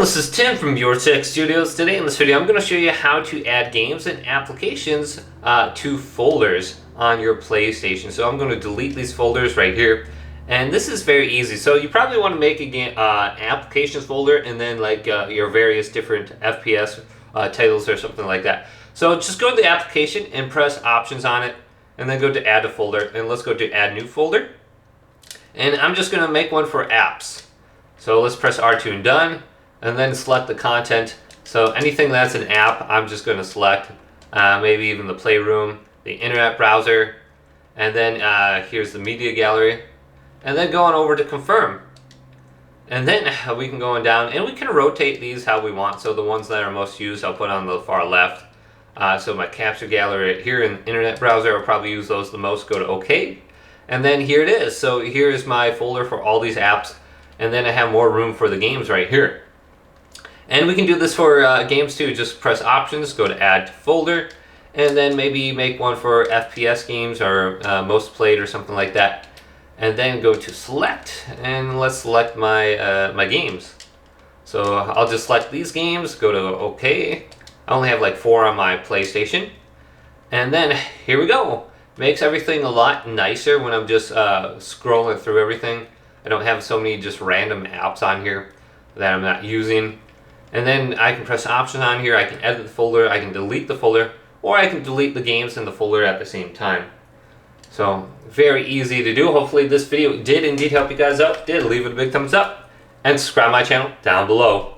This is Tim from Your Tech Studios. Today in this video I'm going to show you how to add games and applications to folders on your PlayStation. So I'm going to delete these folders right here, and this is very easy. So you probably want to make a game applications folder and then like your various different FPS titles or something like that. So just go to the application and press options on it, and then go to add a folder, and let's go to add new folder. And I'm just going to make one for apps. So let's press R2 and done, and then select the content. So anything that's an app, I'm just going to select, maybe even the Playroom, the internet browser, and then here's the media gallery, and then going over to confirm. And then we can go on down, and we can rotate these how we want. So the ones that are most used, I'll put on the far left. So my capture gallery here in the internet browser, I'll probably use those the most. Go to OK, and then here it is. So here is my folder for all these apps, and then I have more room for the games right here. And we can do this for games too. Just press options, go to add folder, and then maybe make one for FPS games or most played or something like that. And then go to select, and let's select my my games. So I'll just select these games, go to OK. I only have like 4 on my PlayStation. And then here we go. Makes everything a lot nicer when I'm just scrolling through everything. I don't have so many just random apps on here that I'm not using. And then I can press options on here. I can edit the folder, I can delete the folder, or I can delete the games in the folder at the same time. So very easy to do. Hopefully this video did indeed help you guys out. Did leave it a big thumbs up and subscribe to my channel down below.